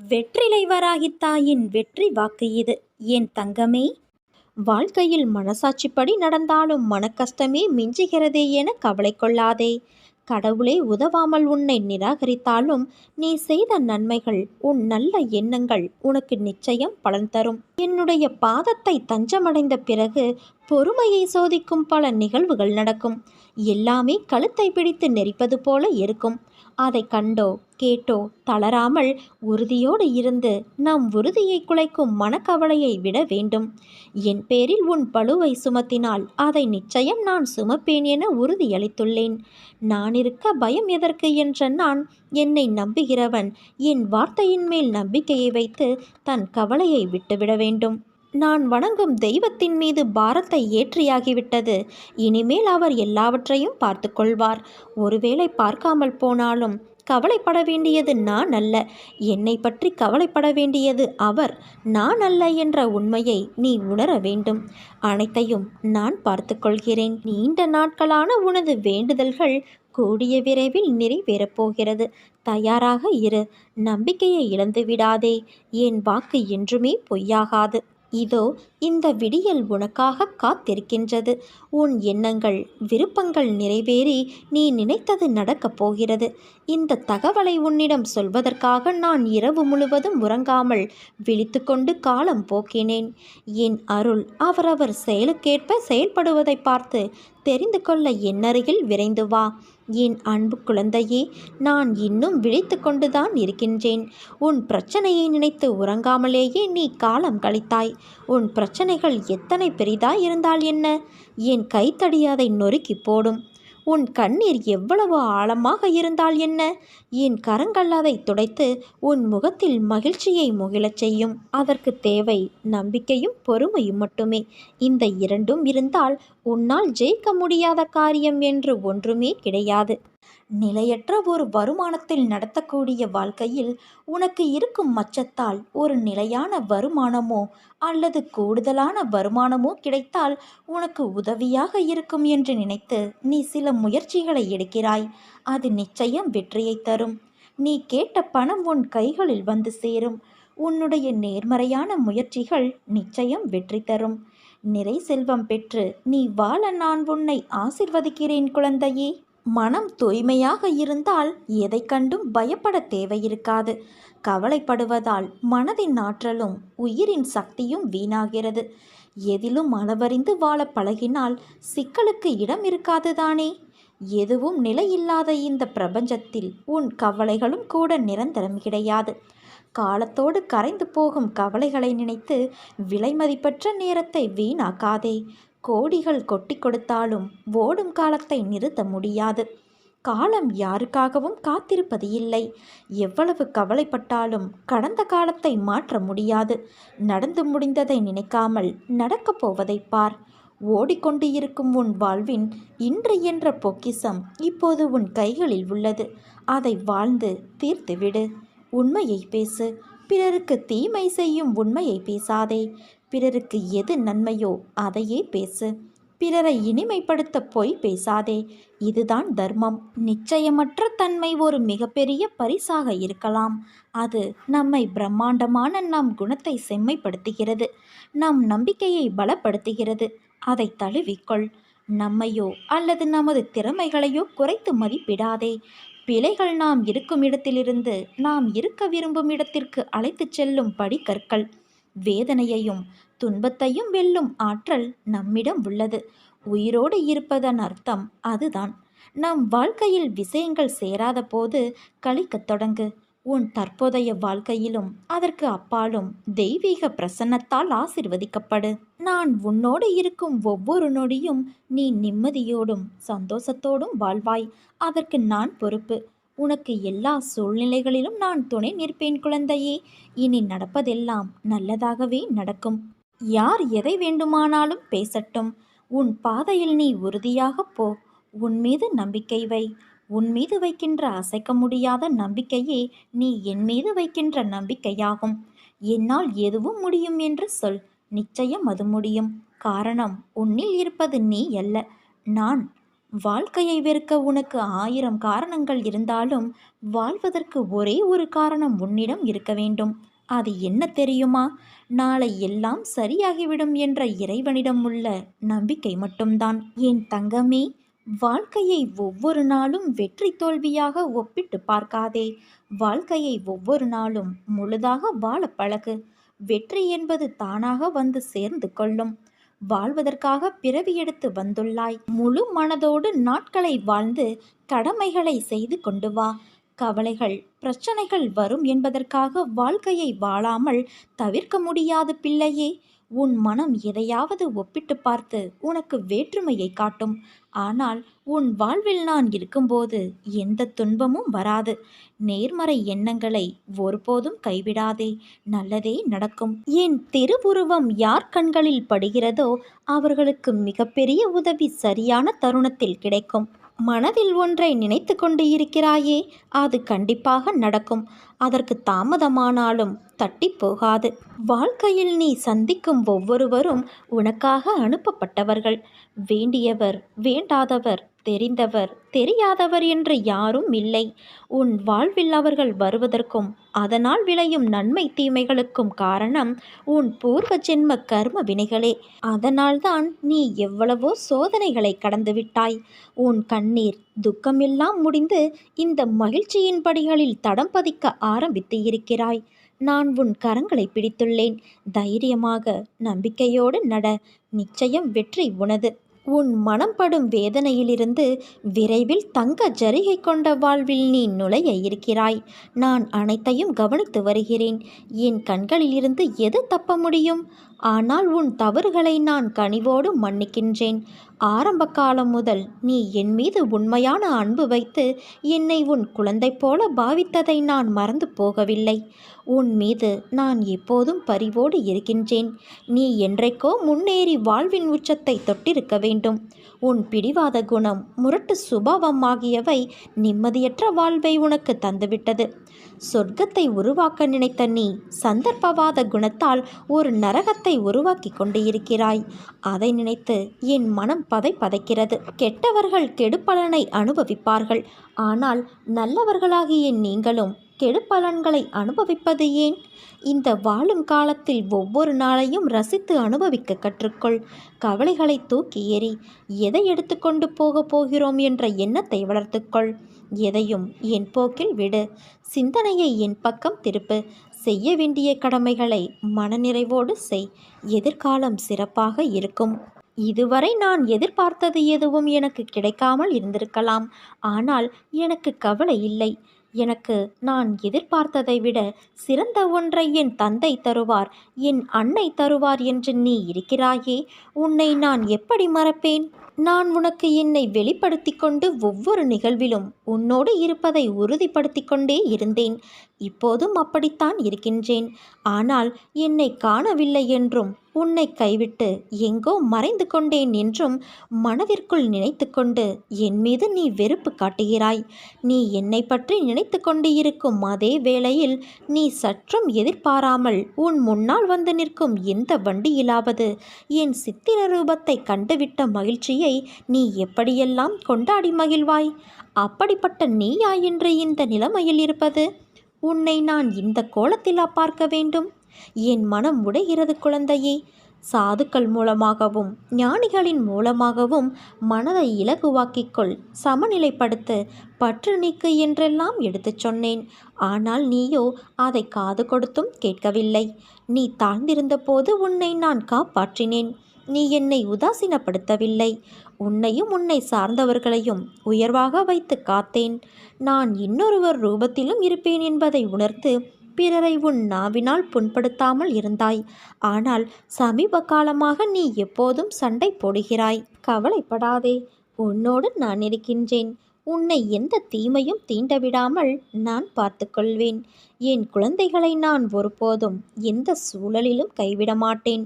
வெற்றிலை வராகித் தாயின் வெற்றி வாக்கு இது. என் தங்கமே, வாழ்க்கையில் மனசாட்சிப்படி நடந்தாலும் மனக்கஷ்டமே மிஞ்சுகிறதே என கவலை கொள்ளாதே. கடவுளே உதவாமல் உன்னை நிராகரித்தாலும் நீ செய்த நன்மைகள், உன் நல்ல எண்ணங்கள் உனக்கு நிச்சயம் பலன் தரும். என்னுடைய பாதத்தை தஞ்சமடைந்த பிறகு பொறுமையை சோதிக்கும் பல நிகழ்வுகள் நடக்கும். எல்லாமே கழுத்தை பிடித்து நெரிப்பது போல இருக்கும். அதை கண்டோ கேட்டோ தளராமல் உறுதியோடு இருந்து நம் உறுதியை குலைக்கும் மனக்கவலையை விட வேண்டும். என் பேரில் உன் பளுவை சுமத்தினால் அதை நிச்சயம் நான் சுமப்பேன் என உறுதியளித்துள்ளேன். நான் இருக்க பயம் எதற்கு என்ற நான், என்னை நம்புகிறவன் என் வார்த்தையின் மேல் நம்பிக்கையை வைத்து தன் கவலையை விட்டுவிட வேண்டும். நான் வணங்கும் தெய்வத்தின் மீது பாரத்தை ஏற்றியாகிவிட்டது. இனிமேல் அவர் எல்லாவற்றையும் பார்த்து கொள்வார். ஒருவேளை பார்க்காமல் போனாலும் கவலைப்பட வேண்டியது நான் அல்ல, என்னை பற்றி கவலைப்பட வேண்டியது அவர், நான் அல்ல என்ற உண்மையை நீ உணர வேண்டும். அனைத்தையும் நான் பார்த்து கொள்கிறேன். நீண்ட நாட்களான உனது வேண்டுதல்கள் கூடிய விரைவில் நிறைவேறப் போகிறது. தயாராக இரு. நம்பிக்கையை இழந்து விடாதே. என் வாக்கு என்றுமே பொய்யாகாது. இதோ இந்த விடியல் உனக்காக காத்திருக்கின்றது. உன் எண்ணங்கள், விருப்பங்கள் நிறைவேறி நீ நினைத்தது நடக்கப் போகிறது. இந்த தகவலை உன்னிடம் சொல்வதற்காக நான் இரவு முழுவதும் உறங்காமல் விழித்து கொண்டு காலம் போக்கினேன். என் அருள் அவரவர் செயலுக்கேற்ப செயல்படுவதை பார்த்து தெரிந்து கொள்ள என்னருகில் விரைந்து வா. என் அன்பு குழந்தையே, நான் இன்னும் விழித்து கொண்டுதான் இருக்கின்றேன். உன் பிரச்சனையை நினைத்து உறங்காமலேயே நீ காலம் கழித்தாய். உன் பிரச்சனைகள் எத்தனை பெரிதாய் இருந்தால் என்ன, என் கைத்தடி அதை நொறுக்கி போடும். உன் கண்ணீர் எவ்வளவு ஆழமாக இருந்தால் என்ன, என் கரங்கள் அதை துடைத்து உன் முகத்தில் மகிழ்ச்சியை முகிழச் செய்யும். அதற்கு தேவை நம்பிக்கையும் பொறுமையும் மட்டுமே. இந்த இரண்டும் இருந்தால் உன்னால் ஜெயிக்க முடியாத காரியம் என்று ஒன்றுமே கிடையாது. நிலையற்ற ஒரு வருமானத்தில் நடத்தக்கூடிய வாழ்க்கையில் உனக்கு இருக்கும் மச்சத்தால் ஒரு நிலையான வருமானமோ அல்லது கூடுதலான வருமானமோ கிடைத்தால் உனக்கு உதவியாக இருக்கும் என்று நினைத்து நீ சில முயற்சிகளை எடுக்கிறாய். அது நிச்சயம் வெற்றியை தரும். நீ கேட்ட பணம் உன் கைகளில் வந்து சேரும். உன்னுடைய நேர்மறையான முயற்சிகள் நிச்சயம் வெற்றி தரும். நிறை செல்வம் பெற்று நீ வாழ நான் உன்னை ஆசிர்வதிக்கிறேன் குழந்தையே. மனம் தூய்மையாக இருந்தால் எதை கண்டும் பயப்பட தேவையிருக்காது. கவலைப்படுவதால் மனதின் ஆற்றலும் உயிரின் சக்தியும் வீணாகிறது. எதிலும் அளவறிந்து வாழ பழகினால் சிக்கலுக்கு இடம் இருக்காதுதானே. எதுவும் நிலையில்லாத இந்த பிரபஞ்சத்தில் உன் கவலைகளும் கூட நிரந்தரம் கிடையாது. காலத்தோடு கரைந்து போகும் கவலைகளை நினைத்து விலைமதிப்பற்ற நேரத்தை வீணாக்காதே. கோடிகள் கொட்டி கொடுத்தாலும் ஓடும் காலத்தை நிறுத்த முடியாது. காலம் யாருக்காகவும் காத்திருப்பது இல்லை. எவ்வளவு கவலைப்பட்டாலும் கடந்த காலத்தை மாற்ற முடியாது. நடந்து முடிந்ததை நினைக்காமல் நடக்கப் போவதை பார். ஓடிக்கொண்டு இருக்கும் உன் வாழ்வின் இன்று என்ற பொக்கிஷம் இப்போது உன் கைகளில் உள்ளது. அதை வாழ்ந்து தீர்த்துவிடு. உண்மையை பேசு. பிறருக்கு தீமை செய்யும் உண்மையை பேசாதே. பிறருக்கு எது நன்மையோ அதையே பேசு. பிறரை இனிமைப்படுத்த பொய் பேசாதே. இதுதான் தர்மம். நிச்சயமற்ற தன்மை ஒரு மிகப்பெரிய பரிசாக இருக்கலாம். அது நம்மை பிரம்மாண்டமான நம் குணத்தை செம்மைப்படுத்துகிறது. நம் நம்பிக்கையை பலப்படுத்துகிறது. அதை தழுவிக்கொள். நம்மையோ அல்லது நமது திறமைகளையோ குறைத்து மதிப்பிடாதே. பிழைகள் நாம் இருக்கும் இடத்திலிருந்து நாம் இருக்க விரும்பும் இடத்திற்கு அழைத்துச் செல்லும் படிக்கற்கள். வேதனையையும் துன்பத்தையும் வெல்லும் ஆற்றல் நம்மிடம் உள்ளது. உயிரோடு இருப்பதன் அர்த்தம் அதுதான். நம் வாழ்க்கையில் விஷயங்கள் சேராத போது கழிக்கத் தொடங்கு. உன் தற்போதைய வாழ்க்கையிலும் அதற்கு அப்பாலும் தெய்வீக பிரசன்னத்தால் ஆசிர்வதிக்கப்படு. நான் உன்னோடு இருக்கும் ஒவ்வொரு நொடியும் நீ நிம்மதியோடும் சந்தோஷத்தோடும் வாழ்வாய். அதற்கு நான் பொறுப்பு. உனக்கு எல்லா சூழ்நிலைகளிலும் நான் துணை நிற்பேன் குழந்தையே. இனி நடப்பதெல்லாம் நல்லதாகவே நடக்கும். யார் எதை வேண்டுமானாலும் பேசட்டும். உன் பாதையில் நீ உறுதியாக போ. உன் மீது நம்பிக்கை வை. உன் மீது வைக்கின்ற அசைக்க முடியாத நம்பிக்கையே நீ என் மீது வைக்கின்ற நம்பிக்கையாகும். என்னால் எதுவும் முடியும் என்று சொல். நிச்சயம் அது முடியும். காரணம் உன்னில் இருப்பது நீ அல்ல, நான். வாழ்க்கையை வெறுக்க உனக்கு 1000 காரணங்கள் இருந்தாலும் வாழ்வதற்கு ஒரே ஒரு காரணம் உன்னிடம் இருக்க வேண்டும். அது என்ன தெரியுமா? நாளை எல்லாம் சரியாகிவிடும் என்ற இறைவனிடம் உள்ள நம்பிக்கை மட்டும்தான். என் தங்கமே, வாழ்க்கையை ஒவ்வொரு நாளும் வெற்றி தோல்வியாக ஒப்பிட்டு பார்க்காதே. வாழ்க்கையை ஒவ்வொரு நாளும் முழுதாக வாழ பழகு. வெற்றி என்பது தானாக வந்து சேர்ந்து கொள்ளும். வாழ்வதற்காக பிறவி எடுத்து வந்துள்ளாய். முழு மனதோடு நாட்களை வாழ்ந்து கடமைகளை செய்து கொண்டு வா. கவலைகள் பிரச்சனைகள் வரும் என்பதற்காக வாழ்க்கையை வாழாமல் தவிர்க்க முடியாது பிள்ளையே. உன் மனம் எதையாவது ஒப்பிட்டு பார்த்து உனக்கு வேற்றுமையை காட்டும். ஆனால் உன் வாழ்வில் நான் இருக்கும்போது எந்த துன்பமும் வராது. நேர்மறை எண்ணங்களை ஒருபோதும் கைவிடாதே. நல்லதே நடக்கும். என் திருவுருவம் யார் கண்களில் படுகிறதோ அவர்களுக்கு மிகப்பெரிய உதவி சரியான தருணத்தில் கிடைக்கும். மனதில் ஒன்றை நினைத்து கொண்டு இருக்கிறாயே, அது கண்டிப்பாக நடக்கும். அதற்கு தாமதமானாலும் தட்டி போகாது. வாழ்க்கையில் நீ சந்திக்கும் ஒவ்வொருவரும் உனக்காக அனுப்பப்பட்டவர்கள். வேண்டியவர் வேண்டாதவர் தெரிந்தவர் தெரியாதவர் என்று யாரும் இல்லை. உன் வாழ்வில் அவர்கள் வருவதற்கும் அதனால் விளையும் நன்மை தீமைகளுக்கும் காரணம் உன் பூர்வ ஜென்ம கர்ம வினைகளே. அதனால்தான் நீ எவ்வளவோ சோதனைகளை கடந்துவிட்டாய். உன் கண்ணீர் துக்கமெல்லாம் முடிந்து இந்த மகிழ்ச்சியின் படிகளில் தடம் பதிக்க ஆரம்பித்து இருக்கிறாய். நான் உன் கரங்களை பிடித்துள்ளேன். தைரியமாக நம்பிக்கையோடு நட. நிச்சயம் வெற்றி உனது. உன் மனம் படும் வேதனையிலிருந்து விரைவில் தங்க ஜரிகை கொண்ட வாழ்வில் நீ நுழைய இருக்கிறாய். நான் அனைத்தையும் கவனித்து வருகிறேன். என் கண்களிலிருந்து எது தப்ப முடியும்? ஆனால் உன் தவறுகளை நான் கனிவோடு மன்னிக்கின்றேன். ஆரம்ப காலம் முதல் நீ என் மீது உண்மையான அன்பு வைத்து என்னை உன் குழந்தை போல பாவித்ததை நான் மறந்து போகவில்லை. உன் மீது நான் எப்போதும் பரிவோடு இருக்கின்றேன். நீ என்றைக்கோ முன்னேறி வாழ்வின் உச்சத்தை தொட்டிருக்க வேண்டும். உன் பிடிவாத குணம் முரட்டு சுபாவம் ஆகியவை நிம்மதியற்ற வாழ்வை உனக்கு தந்துவிட்டது. சொர்க்கத்தை உருவாக்க நினைத்த நீ சந்தர்ப்பவாத குணத்தால் ஒரு நரகத்தை உருவாக்கி கொண்டு இருக்கிறாய். அதை நினைத்து என் மனம் பதைக்கிறது. கெட்டவர்கள் கெடுபலனை அனுபவிப்பார்கள். ஆனால் நல்லவர்களாகிய நீங்களும் கெடுபலன்களை அனுபவிப்பது ஏன்? இந்த வாழும் காலத்தில் ஒவ்வொரு நாளையும் ரசித்து அனுபவிக்க கற்றுக்கொள். கவலைகளை தூக்கி எறி. எதை எடுத்துக்கொண்டு போகிறோம் என்ற எண்ணத்தை வளர்த்துக்கொள். எதையும் என் போக்கில் விடு. சிந்தனையை என் பக்கம் திருப்பு. செய்ய வேண்டிய கடமைகளை மனநிறைவோடு செய். எதிர்காலம் சிறப்பாக இருக்கும். இதுவரை நான் எதிர்பார்த்தது எதுவும் எனக்கு கிடைக்காமல் இருந்திருக்கலாம். ஆனால் எனக்கு கவலை இல்லை. எனக்கு நான் எதிர்பார்த்ததை விட சிறந்த ஒன்றை என் தந்தை தருவார், என் அன்னை தருவார் என்று நீ இருக்கிறாயே, உன்னை நான் எப்படி மறப்பேன்? நான் உனக்கு என்னை வெளிப்படுத்தி கொண்டு ஒவ்வொரு நிகழ்விலும் உன்னோடு இருப்பதை உறுதிப்படுத்தி கொண்டே இருந்தேன். இப்போதும் அப்படித்தான் இருக்கின்றேன். ஆனால் என்னை காணவில்லை என்றும் உன்னை கைவிட்டு எங்கோ மறைந்து கொண்டேன் என்றும் மனதிற்குள் நினைத்து கொண்டு என் மீது நீ வெறுப்பு காட்டுகிறாய். நீ என்னை பற்றி நினைத்து கொண்டு இருக்கும் அதே வேளையில் நீ சற்றும் எதிர்பாராமல் உன் முன்னால் வந்து நிற்கும் எந்த வண்டியிலாவது என் சித்திர ரூபத்தை கண்டுவிட்ட மகிழ்ச்சியை நீ எப்படியெல்லாம் கொண்டாடி மகிழ்வாய்? அப்படிப்பட்ட நீயா என்று இந்த நிலைமையில் இருப்பது? உன்னை நான் இந்த கோலத்திலா பார்க்க வேண்டும்? என் மனம் உடைகிறது குழந்தையே. சாதுக்கள் மூலமாகவும் ஞானிகளின் மூலமாகவும் மனதை இலகுவாக்கிக்கொள், சமநிலைப்படுத்து, பற்று நீக்கு என்றெல்லாம் எடுத்துச் சொன்னேன். ஆனால் நீயோ அதை காது கொடுத்தும் கேட்கவில்லை. நீ தாழ்ந்திருந்த போது உன்னை நான் காப்பாற்றினேன். நீ என்னை உதாசீனப்படுத்தவில்லை. உன்னையும் உன்னை சார்ந்தவர்களையும் உயர்வாக வைத்து காத்தேன். நான் இன்னொருவர் ரூபத்திலும் இருப்பேன் என்பதை உணர்ந்து பிறரை உன் நாவினால் புண்படுத்தாமல் இருந்தாய். ஆனால் சமீப காலமாக நீ எப்போதும் சண்டை போடுகிறாய். கவலைப்படாதே, உன்னோடு நான் இருக்கின்றேன். உன்னை எந்த தீமையும் தீண்டவிடாமல் நான் பார்த்து கொள்வேன். என் குழந்தைகளை நான் ஒருபோதும் எந்த சூழலிலும் கைவிட மாட்டேன்.